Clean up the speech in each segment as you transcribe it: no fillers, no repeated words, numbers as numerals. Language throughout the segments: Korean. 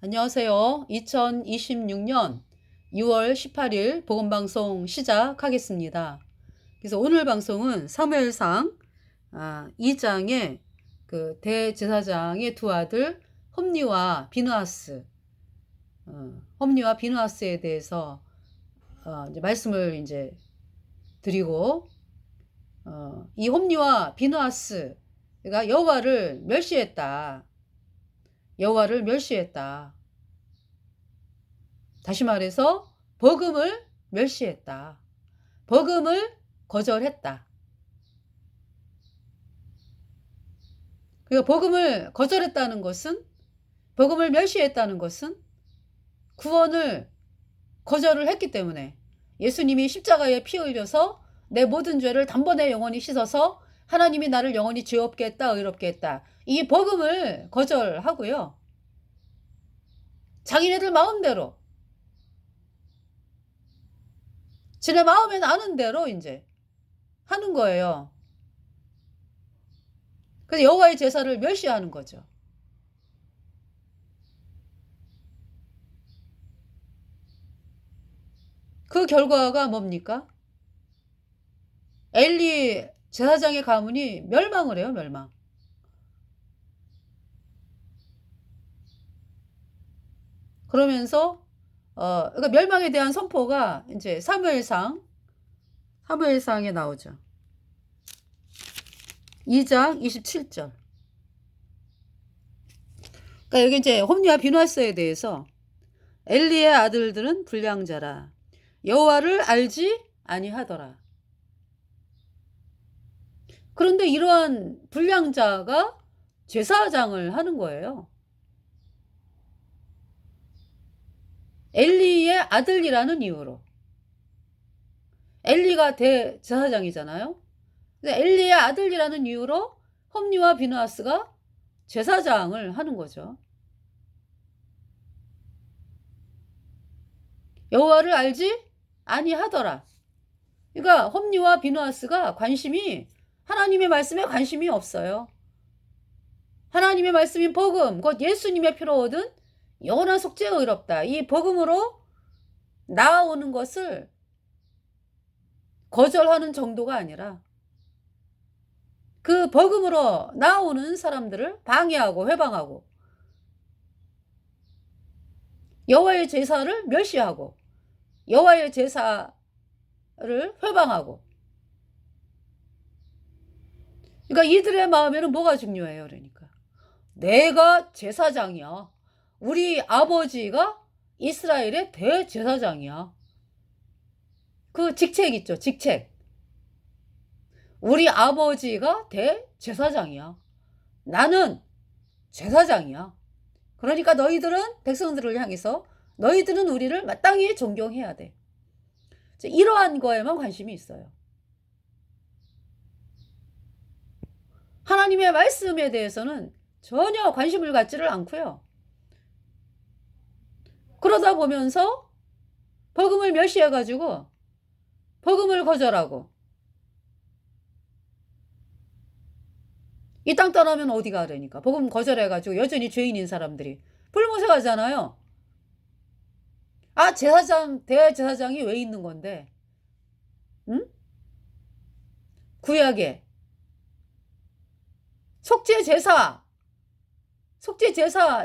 안녕하세요. 2026년 6월 18일 복음방송 시작하겠습니다. 그래서 오늘 방송은 사무엘상 2장의 그 대제사장의 두 아들 홈니와 비느하스, 홈니와 비느하스에 대해서 이제 말씀을 이제 드리고, 이 홈니와 비느하스가 여호와를 멸시했다. 여호와를 멸시했다. 다시 말해서 복음을 멸시했다. 복음을 거절했다. 그러니까 복음을 거절했다는 것은, 복음을 멸시했다는 것은 구원을 거절을 했기 때문에, 예수님이 십자가에 피 흘려서 내 모든 죄를 단번에 영원히 씻어서 하나님이 나를 영원히 죄 없게 했다, 의롭게 했다. 이 복음을 거절하고요. 자기네들 마음대로, 지네 마음에 나는 대로 이제 하는 거예요. 그래서 여호와의 제사를 멸시하는 거죠. 그 결과가 뭡니까? 엘리 제사장의 가문이 멸망을 해요, 멸망. 그러면서 그러니까 멸망에 대한 선포가 이제 사무엘상에 나오죠. 2장 27절. 그러니까 여기 이제 홈리와 비누하스에 대해서 엘리의 아들들은 불량자라 여호와를 알지 아니하더라. 그런데 이러한 불량자가 제사장을 하는 거예요. 엘리의 아들이라는 이유로. 엘리가 대제사장이잖아요. 엘리의 아들이라는 이유로 홈리와 비느하스가 제사장을 하는 거죠. 여호와를 알지 아니하더라. 그러니까 홈리와 비느하스가 하나님의 말씀에 관심이 없어요. 하나님의 말씀인 복음, 곧 예수님의 피로 얻은 영원한 속죄가 의롭다. 이 복음으로 나아오는 것을 거절하는 정도가 아니라 그 복음으로 나오는 사람들을 방해하고 회방하고 여호와의 제사를 멸시하고 여호와의 제사를 회방하고. 그러니까 이들의 마음에는 뭐가 중요해요? 그러니까 내가 제사장이야. 우리 아버지가 이스라엘의 대제사장이야. 그 직책 있죠, 직책. 우리 아버지가 대제사장이야. 나는 제사장이야. 그러니까 너희들은 백성들을 향해서 너희들은 우리를 마땅히 존경해야 돼. 이러한 거에만 관심이 있어요. 하나님의 말씀에 대해서는 전혀 관심을 갖지를 않고요. 그러다 보면서 복음을 멸시해가지고 복음을 거절하고 이 땅 떠나면 어디 가려니까 복음 거절해가지고 여전히 죄인인 사람들이 불모색하잖아요. 대제사장이 왜 있는 건데? 응? 구약에 속죄 제사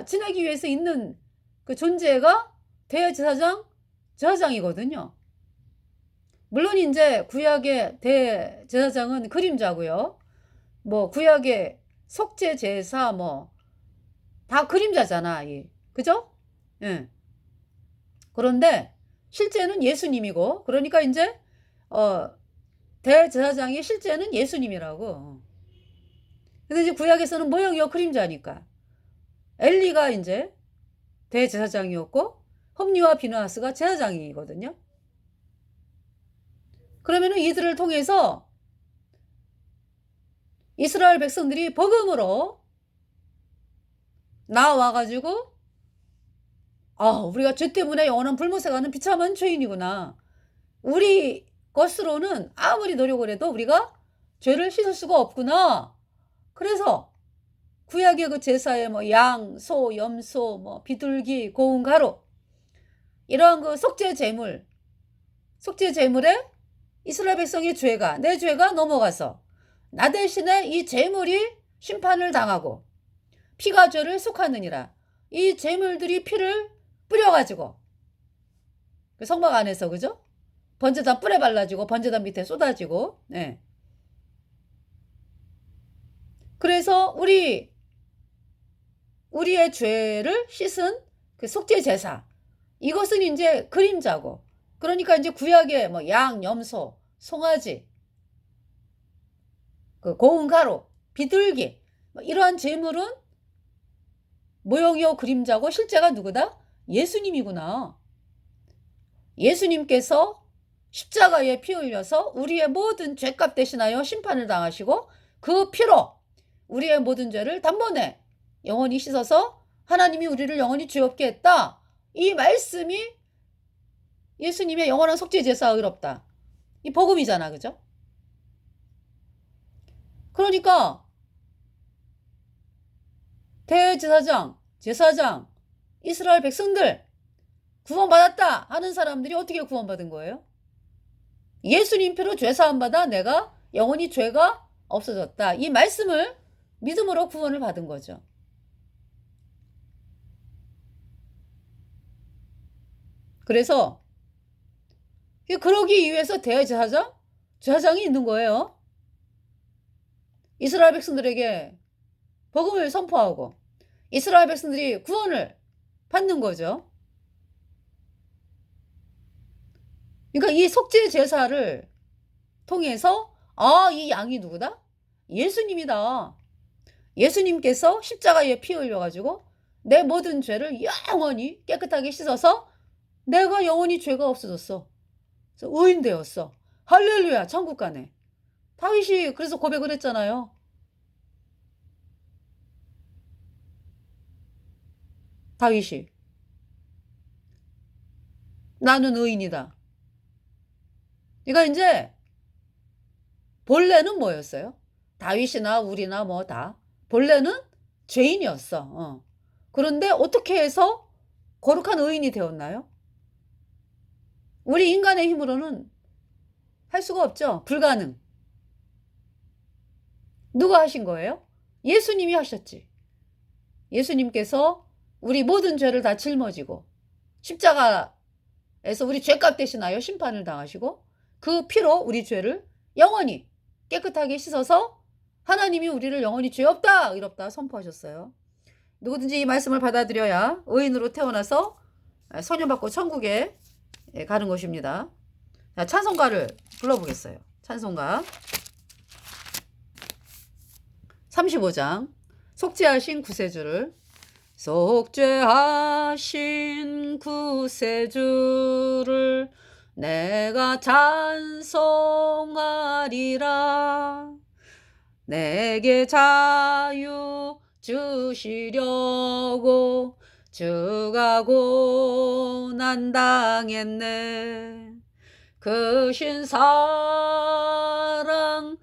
지내기 위해서 있는 그 존재가 제사장이거든요. 물론 이제 구약의 대제사장은 그림자고요. 뭐 구약의 속죄 제사 다 그림자잖아, 그죠? 예. 그런데 실제는 예수님이고, 그러니까 이제 대제사장의 실제는 예수님이라고. 근데 이제 구약에서는 모형이요 그림자니까 엘리가 이제 대제사장이었고 홈리와 비느하스가 제사장이거든요. 그러면은 이들을 통해서 이스라엘 백성들이 복음으로 나와가지고 우리가 죄 때문에 영원한 불못에 비참한 죄인이구나. 우리 것으로는 아무리 노력을 해도 우리가 죄를 씻을 수가 없구나. 그래서 구약의 그 제사에 뭐 양, 소, 염소, 뭐 비둘기, 고운 가루 이러한 그 속죄 제물에 이스라엘 백성의 죄가 내 죄가 넘어가서 나 대신에 이 제물이 심판을 당하고 피가 죄를 속하느니라. 이 제물들이 피를 뿌려가지고 그 성막 안에서 그죠? 번제단 뿔에 발라지고 번제단 밑에 쏟아지고 네. 그래서 우리의 죄를 씻은 그 속죄 제사 이것은 이제 그림자고 그러니까 이제 구약의 뭐 양, 염소, 송아지 그 고운 가루, 비둘기 뭐 이러한 제물은 모형이요 그림자고 실제가 누구다? 예수님이구나. 예수님께서 십자가에 피 흘려서 우리의 모든 죄값 대신하여 심판을 당하시고 그 피로 우리의 모든 죄를 단번에 영원히 씻어서 하나님이 우리를 영원히 죄 없게 했다. 이 말씀이 예수님의 영원한 속죄 제사가 의롭다. 이 복음이잖아. 그죠? 그러니까 대제사장, 제사장, 이스라엘 백성들 구원받았다 하는 사람들이 어떻게 구원받은 거예요? 예수님 피로 죄 사함 받아 내가 영원히 죄가 없어졌다. 이 말씀을 믿음으로 구원을 받은 거죠. 그래서 그러기 위해서 제사장이 있는 거예요. 이스라엘 백성들에게 복음을 선포하고 이스라엘 백성들이 구원을 받는 거죠. 그러니까 이 속죄 제사를 통해서 이 양이 누구다? 예수님이다. 예수님께서 십자가에 피 흘려가지고 내 모든 죄를 영원히 깨끗하게 씻어서 내가 영원히 죄가 없어졌어. 그래서 의인 되었어. 할렐루야 천국 가네. 다윗이 그래서 고백을 했잖아요. 다윗이 나는 의인이다. 그러니까 이제 본래는 뭐였어요? 다윗이나 우리나 뭐 다 본래는 죄인이었어. 그런데 어떻게 해서 거룩한 의인이 되었나요? 우리 인간의 힘으로는 할 수가 없죠. 불가능. 누가 하신 거예요? 예수님이 하셨지. 예수님께서 우리 모든 죄를 다 짊어지고 십자가에서 우리 죄값 대신하여 심판을 당하시고 그 피로 우리 죄를 영원히 깨끗하게 씻어서 하나님이 우리를 영원히 죄 없다 의롭다 선포하셨어요. 누구든지 이 말씀을 받아들여야 의인으로 태어나서 선녀받고 천국에 가는 것입니다. 자, 찬송가를 불러보겠어요. 찬송가 35장 속죄하신 구세주를 속죄하신 구세주를 내가 찬송하리라. 내게 자유 주시려고 주가 고난당했네. 크신 사랑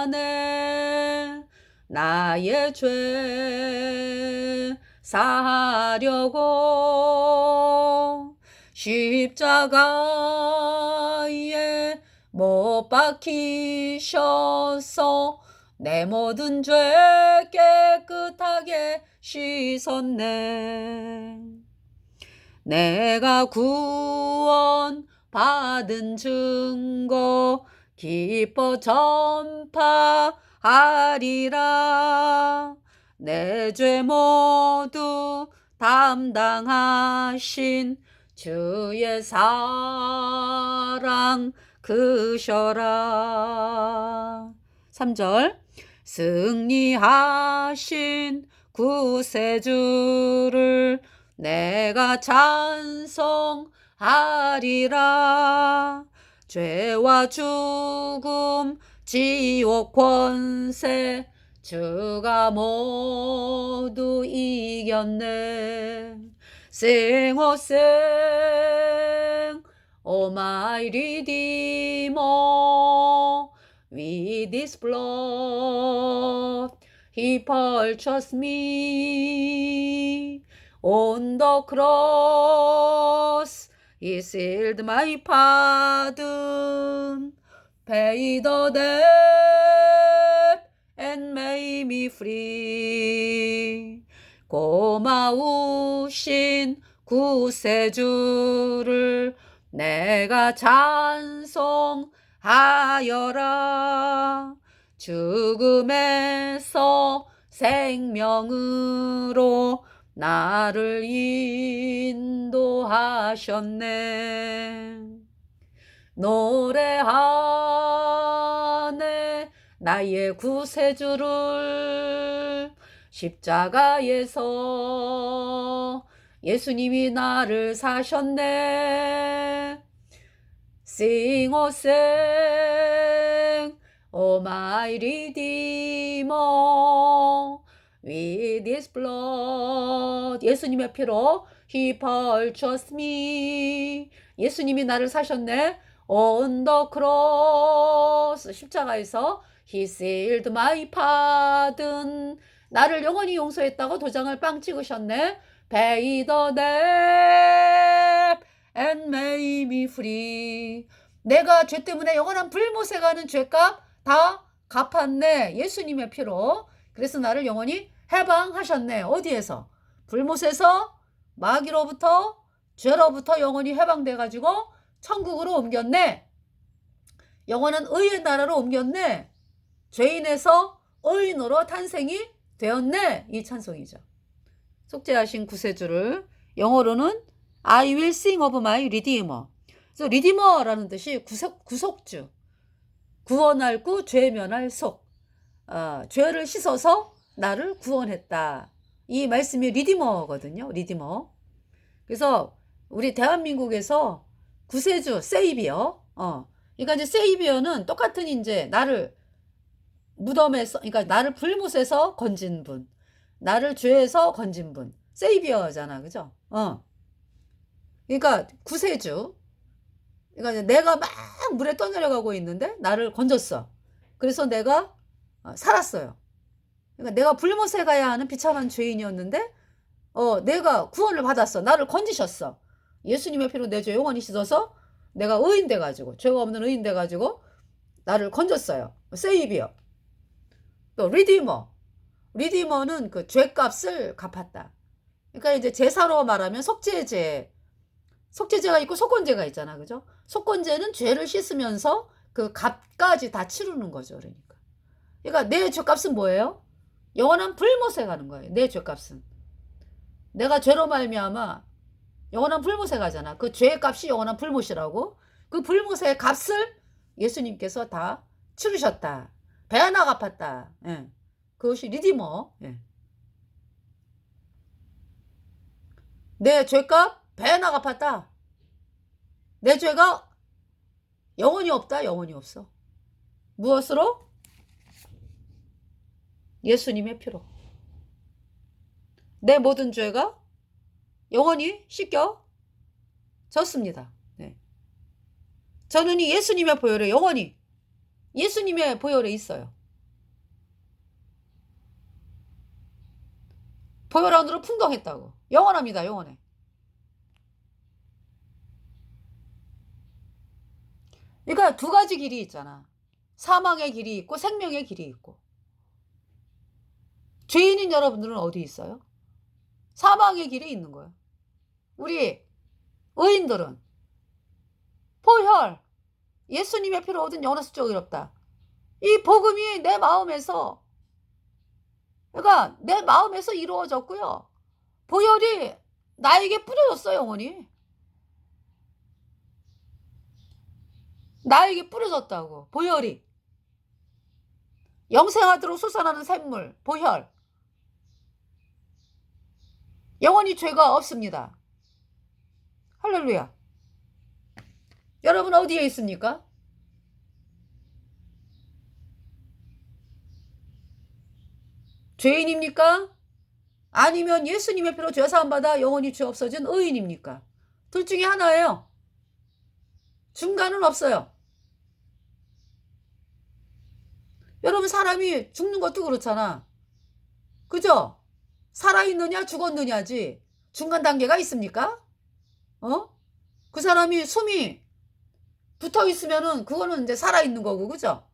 찬양하네. 나의 죄 사하려고 십자가에 못 박히셔서 내 모든 죄 깨끗하게 씻었네. 내가 구원 받은 증거 기뻐 전파하리라. 내 죄 모두 담당하신 주의 사랑 크셔라. 3절 승리하신 구세주를 내가 찬송하리라. 죄와 죽음 지옥 권세 주가 모두 이겼네. Sing, oh sing, oh my Redeemer, with this blood He purchased me on the cross. He sealed my pardon, paid the debt, and made me free. 고마우신 구세주를 내가 찬송하여라. 죽음에서 생명으로 나를 인도하셨네. 노래하네 나의 구세주를. 십자가에서 예수님이 나를 사셨네. Sing o sing, O my Redeemer, with His blood. 예수님의 피로 He purchased me. 예수님이 나를 사셨네. On the cross. 십자가에서 He sealed my pardon. 나를 영원히 용서했다고 도장을 빵 찍으셨네. Pay the debt and made me free. 내가 죄 때문에 영원한 불못에 가는 죄값 다 갚았네. 예수님의 피로. 그래서 나를 영원히 해방하셨네. 어디에서? 불못에서, 마귀로부터, 죄로부터 영원히 해방돼 가지고 천국으로 옮겼네. 영원한 의의 나라로 옮겼네. 죄인에서 의인으로 탄생이 되었네. 이 찬송이죠. 속죄하신 구세주를 영어로는 I will sing of my redeemer. 그래서 리디머라는 뜻이 구속주, 구원할 구, 죄 면할 속. 죄를 씻어서 나를 구원했다. 이 말씀이 리디머거든요. 리디머. 그래서 우리 대한민국에서 구세주, 세이비어. 그러니까 이제 세이비어는 똑같은 이제 나를 무덤에서, 그러니까 나를 불못에서 건진 분, 나를 죄에서 건진 분, 세이비어잖아, 그죠? 그러니까 구세주. 그러니까 내가 막 물에 떠내려가고 있는데 나를 건졌어. 그래서 내가 살았어요. 그러니까 내가 불못에 가야 하는 비참한 죄인이었는데, 내가 구원을 받았어. 나를 건지셨어. 예수님의 피로 내 죄 영원히 씻어서 내가 의인 돼가지고, 죄가 없는 의인 돼가지고 나를 건졌어요. 세이비어. 또 리디머. 리디머는 그 죄값을 갚았다. 그러니까 이제 제사로 말하면 속죄제가 있고 속건제가 있잖아. 그죠? 속건제는 죄를 씻으면서 그 값까지 다 치르는 거죠. 그러니까 내 죄값은 뭐예요? 영원한 불못에 가는 거예요. 내 죄값은. 내가 죄로 말미암아 영원한 불못에 가잖아. 그 죄값이 영원한 불못이라고. 그 불못의 값을 예수님께서 다 치르셨다. 배 하나 갚았다. 예. 그것이 리디머. 예. 내 죄값 배 하나 갚았다. 내 죄가 영원히 없다. 영원히 없어. 무엇으로? 예수님의 피로. 내 모든 죄가 영원히 씻겨졌습니다. 네. 저는 이 예수님의 보혈에 영원히 예수님의 보혈에 있어요. 보혈 안으로 풍덩했다고. 영원합니다. 영원해. 그러니까 두 가지 길이 있잖아. 사망의 길이 있고 생명의 길이 있고. 죄인인 여러분들은 어디 있어요? 사망의 길이 있는 거예요. 우리 의인들은 보혈, 예수님의 피로 얻은 영원한 수적이 없다. 이 복음이 내 마음에서, 그러니까 내 마음에서 이루어졌고요. 보혈이 나에게 뿌려졌어요. 영원히. 나에게 뿌려졌다고. 보혈이. 영생하도록 솟아나는 샘물, 보혈. 영원히 죄가 없습니다. 할렐루야. 여러분 어디에 있습니까? 죄인입니까? 아니면 예수님의 피로 죄사함 받아 영원히 죄 없어진 의인입니까? 둘 중에 하나예요. 중간은 없어요. 여러분 사람이 죽는 것도 그렇잖아. 그죠? 살아있느냐 죽었느냐지 중간 단계가 있습니까? 그 사람이 숨이 붙어 있으면은 그거는 이제 살아있는 거고, 그죠?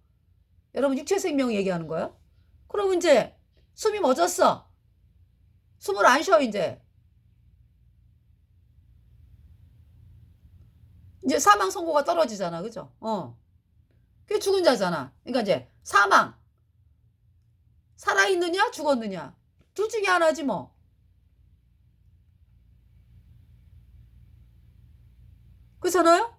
여러분 육체 생명 얘기하는 거야? 그럼 이제 숨이 멎었어. 숨을 안 쉬어 이제. 이제 사망 선고가 떨어지잖아, 그죠? 그게 죽은 자잖아. 그러니까 이제 사망. 살아있느냐 죽었느냐 둘 중에 하나지 뭐. 그렇잖아요?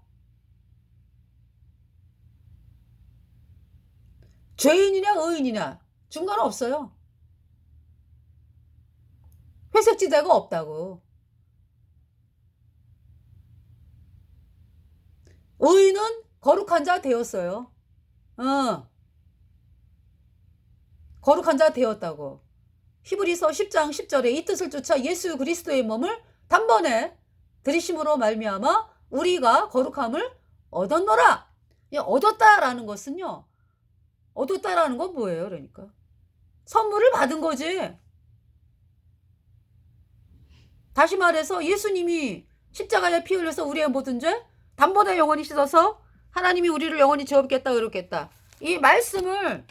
죄인이냐 의인이냐 중간 없어요. 회색지대가 없다고. 의인은 거룩한 자 되었어요. 거룩한 자 되었다고. 히브리서 10장 10절에 이 뜻을 쫓아 예수 그리스도의 몸을 단번에 들이심으로 말미암아 우리가 거룩함을 얻었노라. 얻었다라는 것은요. 얻었다라는 건 뭐예요? 그러니까 선물을 받은 거지. 다시 말해서 예수님이 십자가에 피 흘려서 우리의 모든 죄 단번에 영원히 씻어서 하나님이 우리를 영원히 지어뵙겠다 그렇겠다. 이 말씀을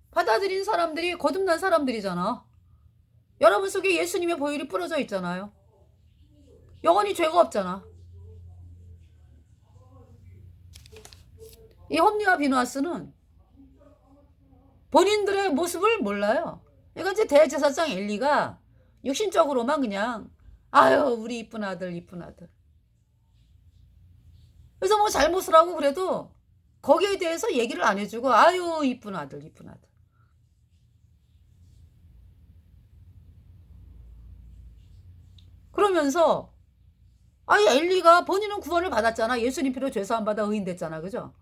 받아들인 사람들이 거듭난 사람들이잖아. 여러분 속에 예수님의 보혈이 뿌려져 있잖아요. 영원히 죄가 없잖아. 이 홈리와 비누아스는 본인들의 모습을 몰라요. 그러니까 이제 대제사장 엘리가 육신적으로만 그냥 아유 우리 이쁜 아들 이쁜 아들. 그래서 뭐 잘못을 하고 그래도 거기에 대해서 얘기를 안 해주고 아유 이쁜 아들 이쁜 아들. 그러면서 아니 엘리가 본인은 구원을 받았잖아. 예수님 피로 죄사함 받아 의인 됐잖아. 그죠?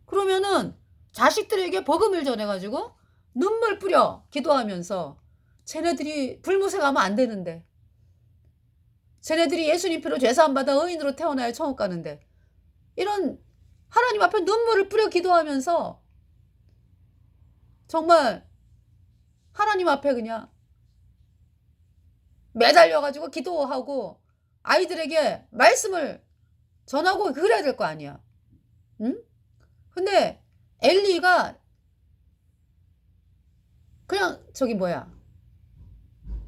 그러면은 자식들에게 복음을 전해가지고 눈물 뿌려 기도하면서 쟤네들이 불못에 가면 안 되는데 쟤네들이 예수님 피로 죄사함 받아 의인으로 태어나야 천국 가는데 이런 하나님 앞에 눈물을 뿌려 기도하면서 정말 하나님 앞에 그냥 매달려가지고 기도하고 아이들에게 말씀을 전하고 그래야 될 거 아니야. 응? 근데 엘리가 그냥 저기 뭐야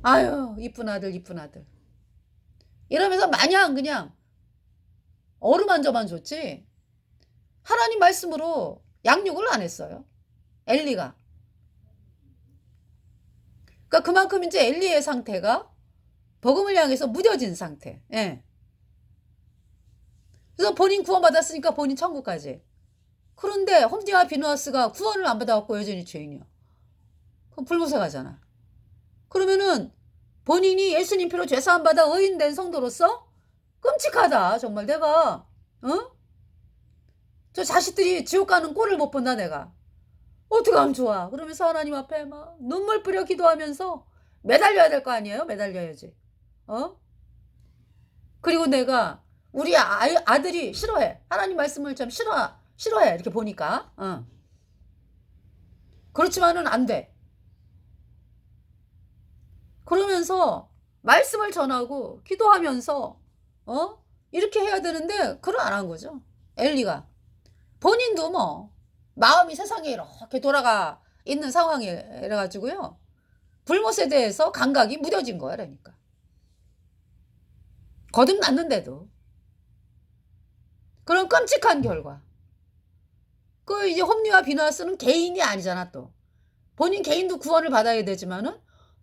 아유 이쁜 아들 이쁜 아들 이러면서 마냥 그냥 어루만져만 줬지 하나님 말씀으로 양육을 안 했어요. 엘리가. 그러니까 그만큼 이제 엘리의 상태가 복음을 향해서 무뎌진 상태. 예. 그래서 본인 구원받았으니까 본인 천국 가지. 그런데 홈리와 비누아스가 구원을 안 받아갖고 여전히 죄인이야. 그럼 불못에 가잖아. 그러면은 본인이 예수님 피로 죄사함 받아 의인된 성도로서 끔찍하다. 정말 내가 저 자식들이 지옥 가는 꼴을 못 본다 내가. 어떻게 하면 좋아. 그러면서 하나님 앞에 막 눈물 뿌려 기도하면서 매달려야 될 거 아니에요. 매달려야지. 그리고 내가 우리 아들이 싫어해. 하나님 말씀을 참 싫어해. 이렇게 보니까. 그렇지만은 안 돼. 그러면서 말씀을 전하고 기도하면서 이렇게 해야 되는데 그걸 안 한 거죠. 엘리가. 본인도 뭐 마음이 세상에 이렇게 돌아가 있는 상황이래 가지고요. 불못에 대해서 감각이 무뎌진 거야. 그러니까. 거듭났는데도. 그런 끔찍한 결과. 그 이제 홈리와 비누아스는 개인이 아니잖아 또. 본인 개인도 구원을 받아야 되지만은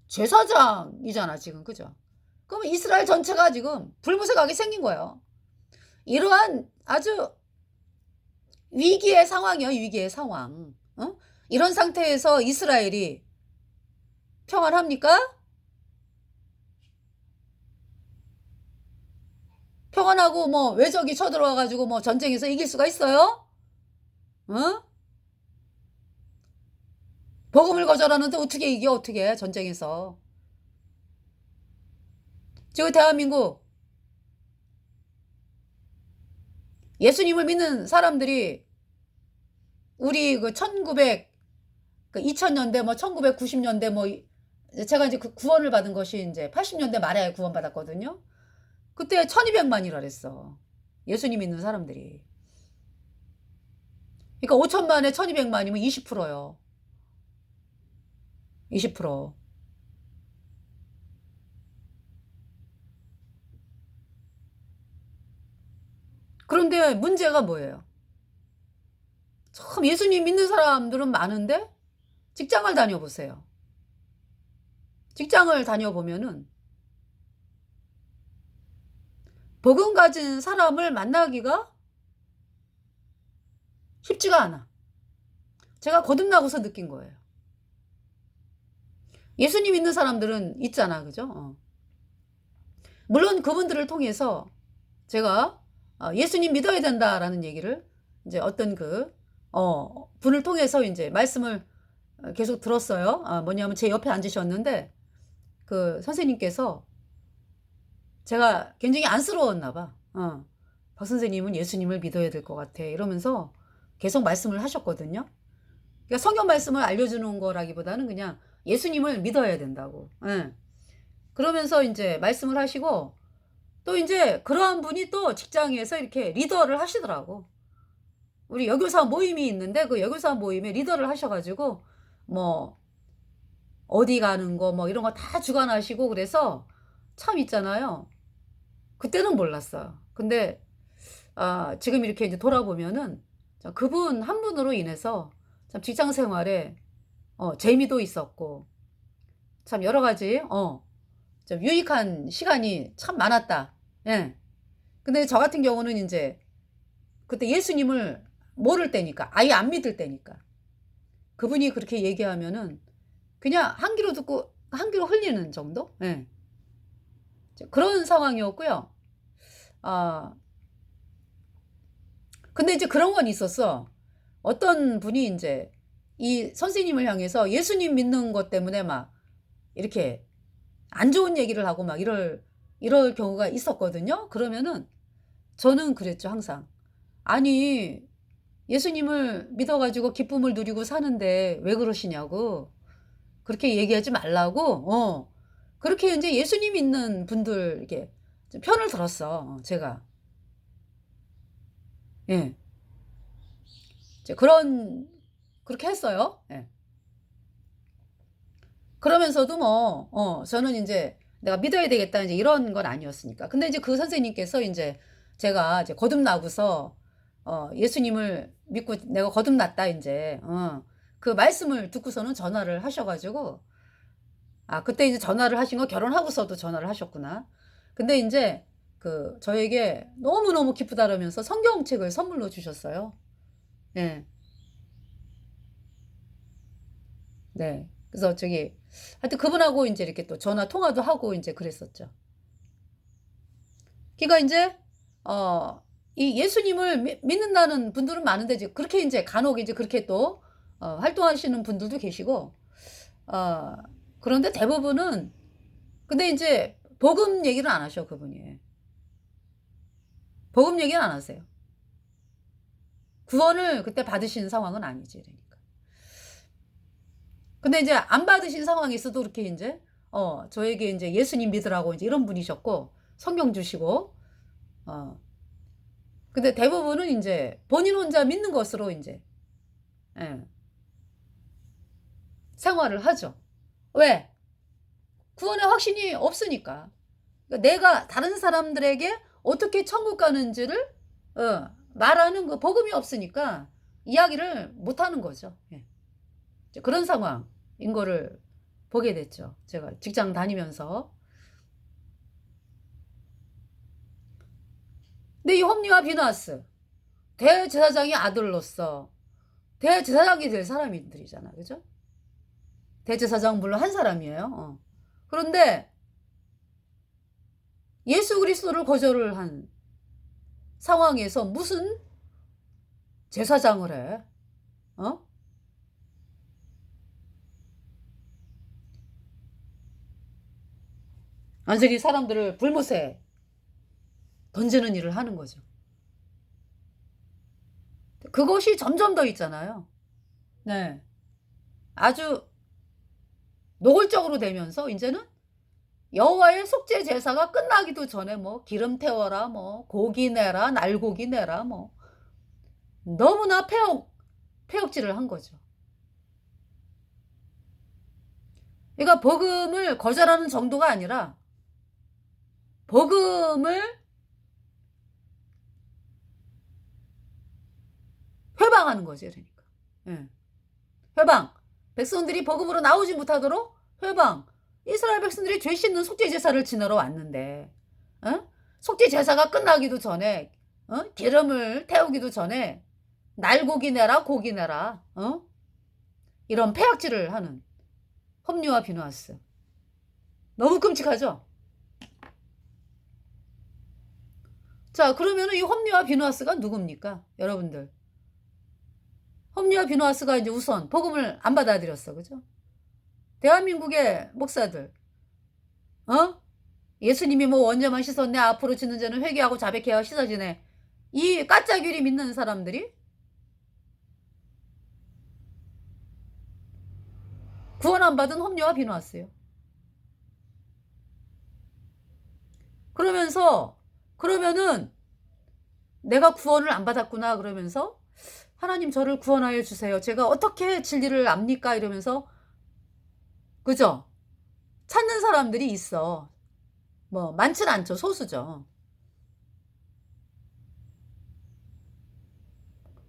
제사장이잖아 지금. 그죠? 그럼 이스라엘 전체가 지금 불못에 가게 생긴 거예요. 이러한 아주 위기의 상황이요. 위기의 상황. 이런 상태에서 이스라엘이 평안합니까? 평안하고 뭐 외적이 쳐들어와가지고 뭐 전쟁에서 이길 수가 있어요? 복음을 거절하는데 어떻게 이겨 어떻게 전쟁에서. 지금 대한민국 예수님을 믿는 사람들이 우리 그 2000년대 뭐 1990년대 뭐 제가 이제 그 구원을 받은 것이 이제 80년대 말에 구원받았거든요. 그때 1200만이라 그랬어. 예수님 믿는 사람들이. 그러니까 5천만에 1200만이면 20%요. 20%. 그런데 문제가 뭐예요? 참 예수님 믿는 사람들은 많은데 직장을 다녀보세요. 직장을 다녀보면은 복음 가진 사람을 만나기가 쉽지가 않아. 제가 거듭나고서 느낀 거예요. 예수님 믿는 사람들은 있잖아, 그죠? 물론 그분들을 통해서 제가 예수님 믿어야 된다라는 얘기를 이제 어떤 분을 통해서 이제 말씀을 계속 들었어요. 뭐냐면 제 옆에 앉으셨는데 그 선생님께서 제가 굉장히 안쓰러웠나 봐. 박 선생님은 예수님을 믿어야 될 것 같아. 이러면서 계속 말씀을 하셨거든요. 그러니까 성경 말씀을 알려주는 거라기보다는 그냥 예수님을 믿어야 된다고. 예. 그러면서 이제 말씀을 하시고 또 이제 그러한 분이 또 직장에서 이렇게 리더를 하시더라고. 우리 여교사 모임이 있는데 그 여교사 모임에 리더를 하셔가지고 뭐 어디 가는 거 뭐 이런 거 다 주관하시고 그래서 참 있잖아요. 그때는 몰랐어요. 근데 지금 이렇게 이제 돌아보면은 그분 한 분으로 인해서 참 직장 생활에 재미도 있었고 참 여러 가지 좀 유익한 시간이 참 많았다. 예. 근데 저 같은 경우는 이제 그때 예수님을 모를 때니까 아예 안 믿을 때니까 그분이 그렇게 얘기하면은 그냥 한 귀로 듣고 한 귀로 흘리는 정도? 예. 그런 상황이었고요. 근데 이제 그런 건 있었어. 어떤 분이 이제 이 선생님을 향해서 예수님 믿는 것 때문에 막 이렇게 안 좋은 얘기를 하고 막 이럴 경우가 있었거든요. 그러면은 저는 그랬죠, 항상. 아니, 예수님을 믿어가지고 기쁨을 누리고 사는데 왜 그러시냐고. 그렇게 얘기하지 말라고, 그렇게 이제 예수님 믿는 분들, 이렇게 편을 들었어, 제가. 예. 이제 그렇게 했어요. 예. 그러면서도 저는 이제 내가 믿어야 되겠다, 이제 이런 건 아니었으니까. 근데 이제 그 선생님께서 이제 제가 이제 거듭나고서, 예수님을 믿고 내가 거듭났다, 이제, 그 말씀을 듣고서는 전화를 하셔가지고, 그때 이제 전화를 하신 거 결혼하고서도 전화를 하셨구나. 근데 이제 저에게 너무너무 기쁘다 그러면서 성경책을 선물로 주셨어요. 예. 네. 그래서 하여튼 그분하고 이제 이렇게 또 전화 통화도 하고 이제 그랬었죠. 그러니까 이제, 이 예수님을 믿는다는 분들은 많은데, 이제 그렇게 이제 간혹 이제 그렇게 또, 활동하시는 분들도 계시고, 어, 그런데 대부분은, 근데 이제 복음 얘기는 안 하셔, 그분이. 복음 얘기는 안 하세요. 구원을 그때 받으신 상황은 아니지, 그러니까. 근데 이제 안 받으신 상황에서도 그렇게 이제, 저에게 이제 예수님 믿으라고 이제 이런 분이셨고, 성경 주시고, 어, 근데 대부분은 이제 본인 혼자 믿는 것으로 이제, 예, 생활을 하죠. 왜? 구원의 확신이 없으니까. 그러니까 내가 다른 사람들에게 어떻게 천국 가는지를, 말하는 그 복음이 없으니까 이야기를 못 하는 거죠. 예. 그런 상황인 거를 보게 됐죠. 제가 직장 다니면서. 근데 이 홈리와 비나스, 대제사장의 아들로서 대제사장이 될 사람들이잖아. 그죠? 대제사장 물론 한 사람이에요. 그런데 예수 그리스도를 거절을 한 상황에서 무슨 제사장을 해? 완전히 사람들을 불못에 던지는 일을 하는 거죠. 그것이 점점 더 있잖아요. 네. 아주 노골적으로 되면서 이제는 여호와의 속죄 제사가 끝나기도 전에 뭐 기름 태워라, 뭐 고기 내라, 날고기 내라, 뭐 너무나 폐역질을 한 거죠. 그러니까 복음을 거절하는 정도가 아니라 복음을 회방하는 거지, 그러니까. 예. 회방. 백성들이 복음으로 나오지 못하도록 회방. 이스라엘 백성들이 죄 씻는 속죄 제사를 지내러 왔는데, 어? 속죄 제사가 끝나기도 전에, 기름을 태우기도 전에 날고기 내라, 고기 내라, 이런 폐악질을 하는 홈리와 비누아스. 너무 끔찍하죠? 자, 그러면은 이 홈리와 비누아스가 누굽니까? 여러분들. 홈리와 비누아스가 이제 우선 복음을 안 받아들였어. 그죠? 대한민국의 목사들, 예수님이 뭐 원죄만 씻었네, 앞으로 짓는 죄는 회개하고 자백해야 씻어지네. 이 까짜귀리 믿는 사람들이 구원 안 받은 홈리와 비누아스예요. 그러면은 내가 구원을 안 받았구나 그러면서 하나님 저를 구원하여 주세요. 제가 어떻게 진리를 압니까? 이러면서 그죠? 찾는 사람들이 있어. 뭐 많진 않죠. 소수죠.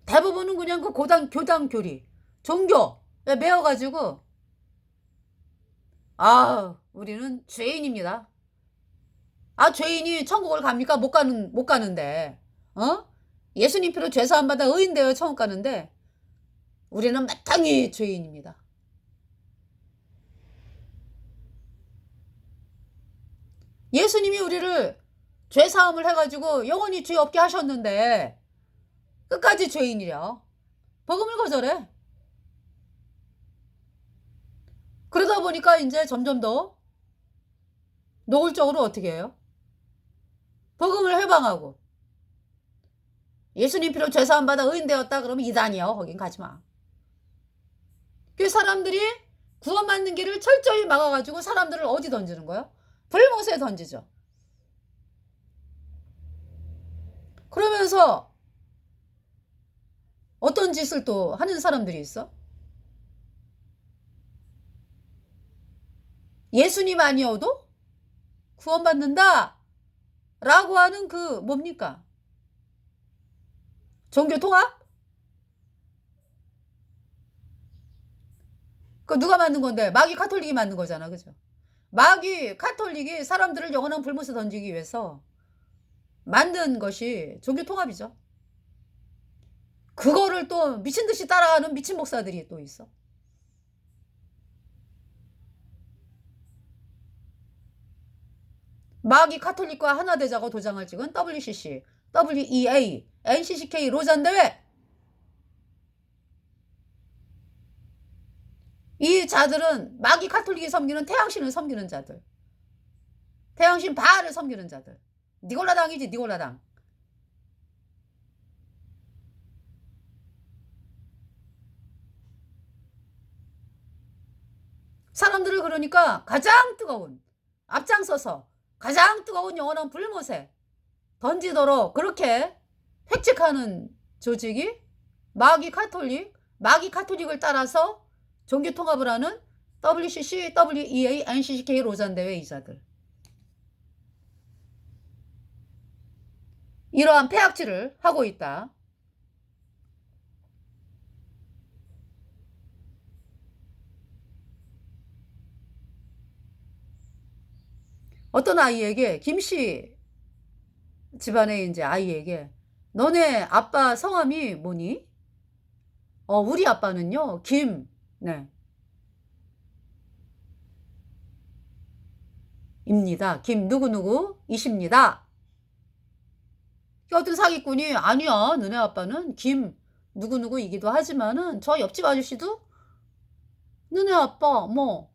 대부분은 그냥 그 교당 교리, 종교 매어가지고 우리는 죄인입니다. 죄인이 천국을 갑니까? 못 가는데. 예수님 피로 죄 사함 받아 의인 되어 천국 가는데 우리는 마땅히 죄인입니다. 예수님이 우리를 죄 사함을 해가지고 영원히 죄 없게 하셨는데 끝까지 죄인이려. 복음을 거절해. 그러다 보니까 이제 점점 더 노골적으로 어떻게 해요? 복음을 해방하고 예수님 피로 죄사함 받아 의인 되었다 그러면 이단이요. 거긴 가지마. 그 사람들이 구원받는 길을 철저히 막아가지고 사람들을 어디 던지는 거야? 불못에 던지죠. 그러면서 어떤 짓을 또 하는 사람들이 있어? 예수님 아니어도 구원받는다 라고 하는 그 뭡니까? 종교 통합? 그 누가 만든 건데? 마귀 카톨릭이 만든 거잖아. 그죠? 마귀 카톨릭이 사람들을 영원한 불못에 던지기 위해서 만든 것이 종교 통합이죠. 그거를 또 미친 듯이 따라가는 미친 목사들이 또 있어. 마귀 카톨릭과 하나 되자고 도장을 찍은 WCC, WEA, NCCK 로잔대회. 이 자들은 마귀 카톨릭이 섬기는 태양신을 섬기는 자들. 태양신 바알을 섬기는 자들. 니골라당이지, 니골라당. 사람들을 그러니까 가장 뜨거운, 앞장서서 가장 뜨거운 영원한 불못에 던지도록 그렇게 획책하는 조직이 마귀 카톨릭을 따라서 종교 통합을 하는 WCC, WEA, NCCK 로잔대회 이자들. 이러한 폐악질을 하고 있다. 어떤 아이에게 김씨 집안의 이제 아이에게 너네 아빠 성함이 뭐니? 우리 아빠는요 입니다. 김 누구누구 이십니다. 어떤 사기꾼이 아니야 너네 아빠는 김 누구누구이기도 하지만은 저 옆집 아저씨도 너네 아빠 뭐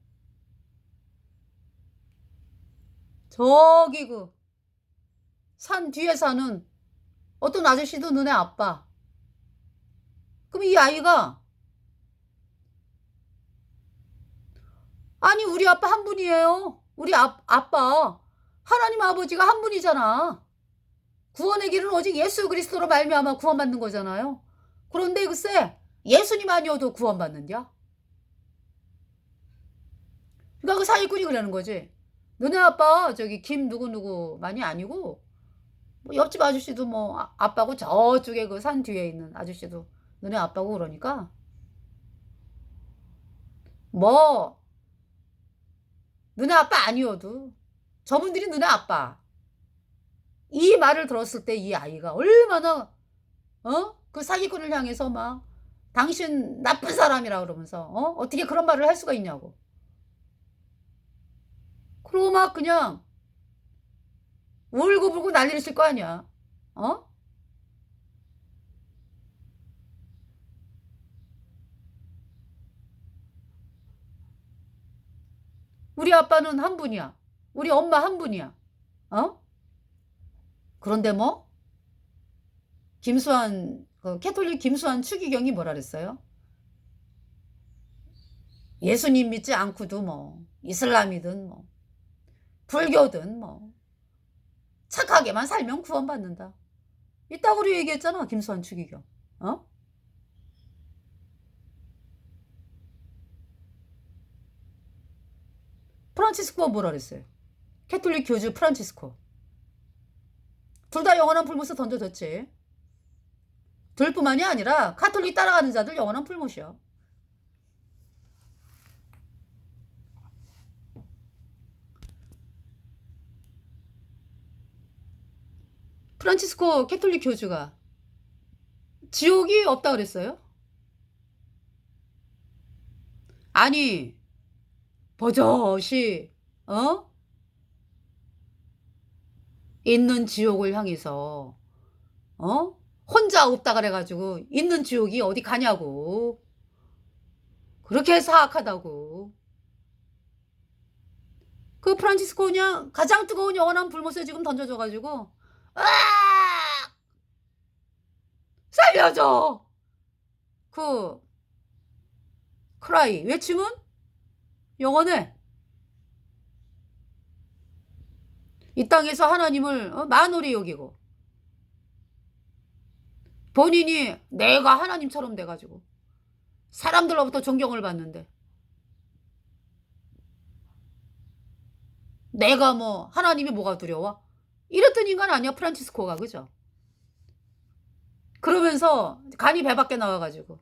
저기 그 산 뒤에 사는 어떤 아저씨도 너네 아빠. 그럼 이 아이가 아니 우리 아빠 한 분이에요. 우리 아빠 하나님 아버지가 한 분이잖아. 구원의 길은 오직 예수 그리스도로 말미암아 구원받는 거잖아요. 그런데 글쎄 예수님 아니어도 구원받는겨? 그러니까 그 사기꾼이 그러는 거지. 너네 아빠 저기 김 누구누구만이 아니고 뭐 옆집 아저씨도 뭐 아빠고 저쪽에 그 산 뒤에 있는 아저씨도 너네 아빠고 그러니까 뭐 너네 아빠 아니어도 저분들이 너네 아빠. 이 말을 들었을 때 이 아이가 얼마나 그 사기꾼을 향해서 막 당신 나쁜 사람이라 그러면서 어떻게 그런 말을 할 수가 있냐고. 그러고 막 그냥 울고불고 난리를 칠 거 아니야. 우리 아빠는 한 분이야. 우리 엄마 한 분이야. 그런데 뭐 김수환 그 캐톨릭 김수환 추기경이 뭐라 그랬어요? 예수님 믿지 않고도 뭐 이슬람이든 뭐 불교든 뭐 착하게만 살면 구원받는다. 이따구로 얘기했잖아 김수환 추기경. 프란치스코가 뭐라 그랬어요? 캐톨릭 교주 프란치스코. 둘 다 영원한 풀못에 던져졌지. 둘뿐만이 아니라 카톨릭 따라가는 자들 영원한 풀못이야. 프란치스코 캐톨릭 교주가 지옥이 없다 그랬어요? 아니 버젓이 있는 지옥을 향해서 혼자 없다 그래가지고 있는 지옥이 어디 가냐고. 그렇게 사악하다고. 그 프란치스코 그냥 가장 뜨거운 영원한 불못에 지금 던져져가지고 살려줘. 그 크라이 외침은 영원해. 이 땅에서 하나님을 만홀히 여기고 본인이 내가 하나님처럼 돼가지고 사람들로부터 존경을 받는데 내가 뭐 하나님이 뭐가 두려워? 이랬던 인간 아니야 프란치스코가. 그죠? 그러면서 간이 배 밖에 나와가지고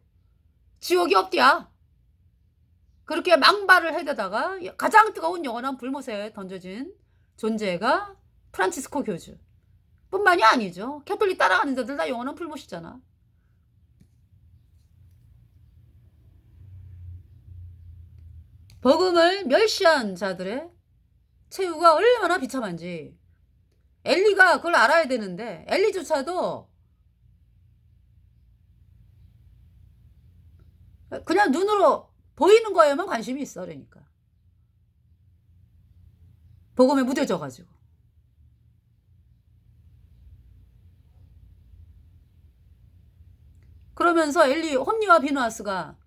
지옥이 없디야. 그렇게 망발을 해대다가 가장 뜨거운 영원한 불못에 던져진 존재가 프란치스코 교주 뿐만이 아니죠. 캐톨릭 따라가는 자들 다 영원한 불못이잖아. 복음을 멸시한 자들의 최후가 얼마나 비참한지 엘리가 그걸 알아야 되는데 엘리조차도 그냥 눈으로 보이는 거에만 관심이 있어. 그러니까 복음에 무뎌져가지고. 그러면서 엘리 홈리와 비누아스가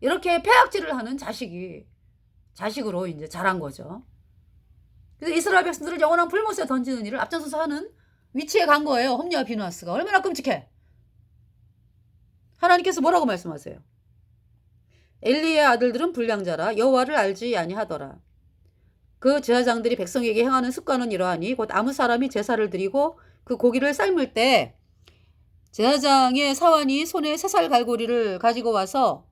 이렇게 폐악질을 하는 자식으로 이제 자란 거죠. 그래서 이스라엘 백성들을 영원한 불못에 던지는 일을 앞장서서 하는 위치에 간 거예요. 홈리와 비누아스가. 얼마나 끔찍해. 하나님께서 뭐라고 말씀하세요? 엘리의 아들들은 불량자라 여호와를 알지 아니하더라. 그 제사장들이 백성에게 행하는 습관은 이러하니 곧 아무 사람이 제사를 드리고 그 고기를 삶을 때 제사장의 사환이 손에 새살 갈고리를 가지고 와서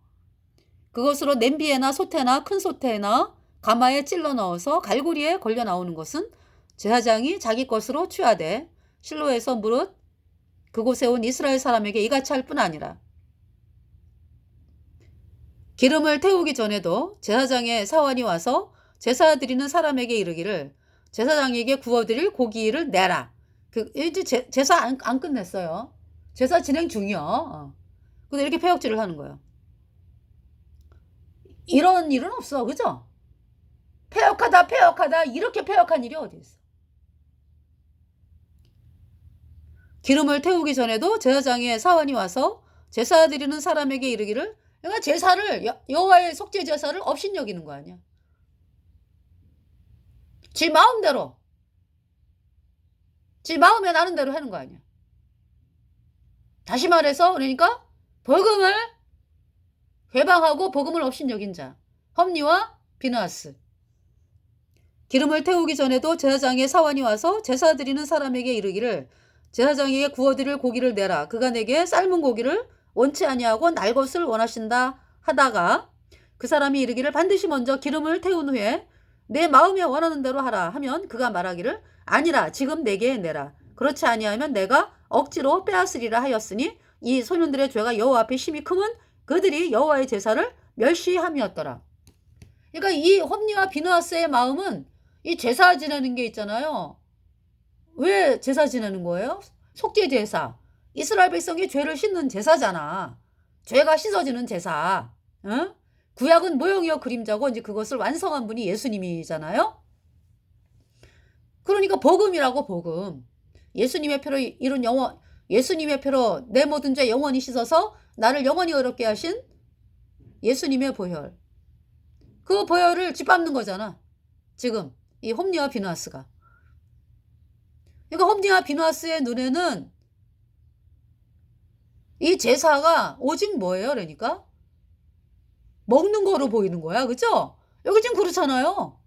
그것으로 냄비에나 솥에나 큰 솥에나 가마에 찔러 넣어서 갈고리에 걸려 나오는 것은 제사장이 자기 것으로 취하되 실로에서 무릇 그곳에 온 이스라엘 사람에게 이같이 할 뿐 아니라 기름을 태우기 전에도 제사장의 사환이 와서 제사 드리는 사람에게 이르기를 제사장에게 구워드릴 고기를 내라. 이제 제사 안 끝냈어요. 제사 진행 중이요. 근데 이렇게 폐역질을 하는 거예요. 이런 일은 없어. 그죠? 폐역하다 이렇게 폐역한 일이 어디 있어. 기름을 태우기 전에도 제사장의 사환이 와서 제사 드리는 사람에게 이르기를, 그러니까 제사를 여호와의 속죄 제사를 업신여기는 거 아니야. 지 마음대로, 지 마음에 나는 대로 하는 거 아니야. 다시 말해서 그러니까 복음을 회방하고 복음을 업신여긴 자, 험리와 비느하스. 기름을 태우기 전에도 제사장의 사환이 와서 제사 드리는 사람에게 이르기를 제사장에게 구워드릴 고기를 내라. 그가 내게 삶은 고기를 원치 아니하고 날 것을 원하신다 하다가 그 사람이 이르기를 반드시 먼저 기름을 태운 후에 내 마음에 원하는 대로 하라 하면 그가 말하기를 아니라 지금 내게 내라. 그렇지 아니하면 내가 억지로 빼앗으리라 하였으니 이 소년들의 죄가 여호와 앞에 심히 크면 그들이 여호와의 제사를 멸시함이었더라. 그러니까 이 홈리와 비느하스의 마음은 이 제사 지내는 게 있잖아요. 왜 제사 지내는 거예요? 속죄 제사. 이스라엘 백성이 죄를 씻는 제사잖아. 죄가 씻어지는 제사. 응? 구약은 모형이요 그림자고 이제 그것을 완성한 분이 예수님이잖아요. 그러니까 복음이라고 복음. 예수님의 피로 이룬 영원, 예수님의 피로 내 모든 죄 영원히 씻어서 나를 영원히 의롭게 하신 예수님의 보혈. 그 보혈을 짓밟는 거잖아. 지금 이 홈리와 비느하스가. 그러니까 홈리와 비느하스의 눈에는 이 제사가 오직 뭐예요? 그러니까 먹는 거로 보이는 거야. 그죠? 여기 지금 그렇잖아요.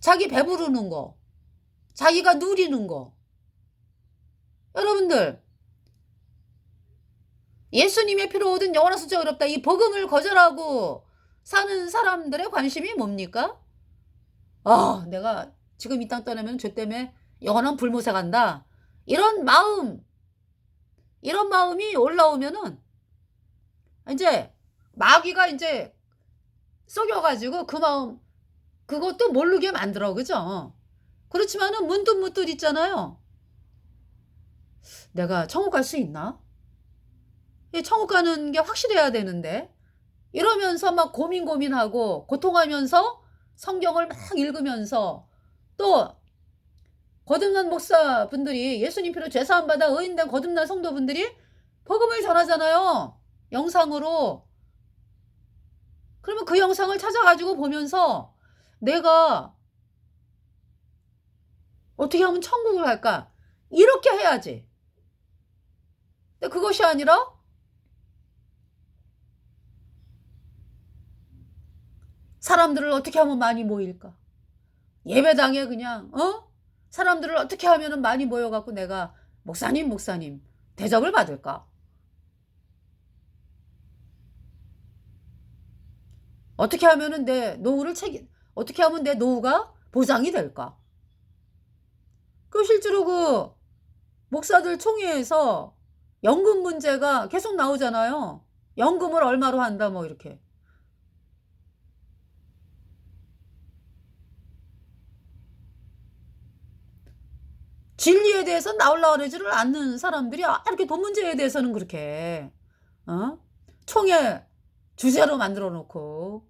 자기 배부르는 거. 자기가 누리는 거. 여러분들 예수님의 피로 얻은 영원한 수자 어렵다. 이 복음을 거절하고 사는 사람들의 관심이 뭡니까? 아, 내가 지금 이 땅 떠나면 죄 때문에 영원한 불못에 간다. 이런 마음이 올라오면은 이제 마귀가 이제 썩여가지고 그 마음 그것도 모르게 만들어. 그죠? 그렇지만은 문득문득 있잖아요. 내가 천국 갈 수 있나? 천국 가는 게 확실해야 되는데 이러면서 막 고민하고 고통하면서 성경을 막 읽으면서 또 거듭난 목사분들이 예수님 피로 죄사함 받아 의인된 거듭난 성도분들이 복음을 전하잖아요. 영상으로. 그러면 그 영상을 찾아가지고 보면서 내가 어떻게 하면 천국을 갈까? 이렇게 해야지. 근데 그것이 아니라 사람들을 어떻게 하면 많이 모일까? 예배당에 그냥 사람들을 어떻게 하면 많이 모여갖고 내가 목사님 대접을 받을까? 어떻게 하면은 어떻게 하면 내 노후가 보장이 될까? 그 실제로 그 목사들 총회에서 연금 문제가 계속 나오잖아요. 연금을 얼마로 한다 뭐 이렇게. 진리에 대해서 나오려고 그러지를 않는 사람들이 이렇게 돈 문제에 대해서는 그렇게 총회 주제로 만들어 놓고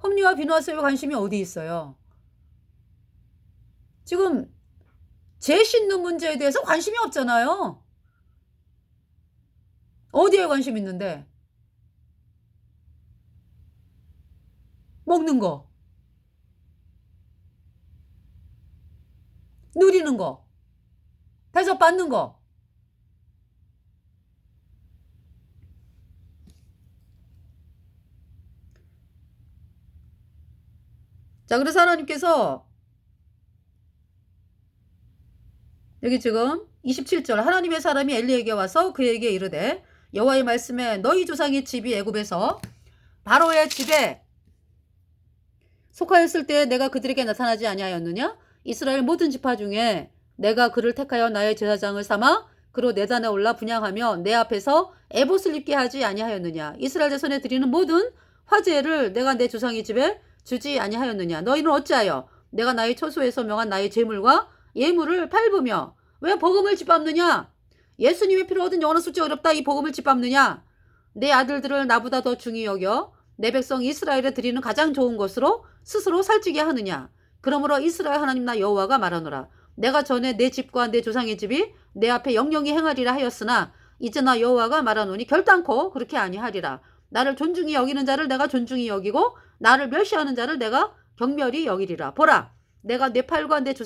험리와 비느하스의 관심이 어디 있어요? 지금 죄 씻는 문제에 대해서 관심이 없잖아요. 어디에 관심 있는데? 먹는 거, 누리는 거, 대접받는 거. 자, 그래서 하나님께서 여기 지금 27절 하나님의 사람이 엘리에게 와서 그에게 이르되 여호와의 말씀에 너희 조상의 집이 애굽에서 바로의 집에 속하였을 때 내가 그들에게 나타나지 아니하였느냐? 이스라엘 모든 지파 중에 내가 그를 택하여 나의 제사장을 삼아 그로 내 단에 올라 분향하며 내 앞에서 에봇을 입게 하지 아니하였느냐? 이스라엘 자손에 드리는 모든 화제를 내가 내 조상의 집에 주지 아니하였느냐? 너희는 어찌하여 내가 나의 처소에서 명한 나의 제물과 예물을 밟으며 왜 복음을 짓밟느냐? 예수님의 피로 얻은 영원한 숙제 어렵다 이 복음을 짓밟느냐? 내 아들들을 나보다 더 중히 여겨 내 백성 이스라엘에 드리는 가장 좋은 것으로 스스로 살찌게 하느냐? 그러므로 이스라엘 하나님 나 여호와가 말하노라. 내가 전에 내 집과 내 조상의 집이 내 앞에 영영히 행하리라 하였으나 이제 나 여호와가 말하노니 결단코 그렇게 아니하리라. 나를 존중히 여기는 자를 내가 존중히 여기고 나를 멸시하는 자를 내가 경멸히 여기리라. 보라, 내가 내 팔과 내 두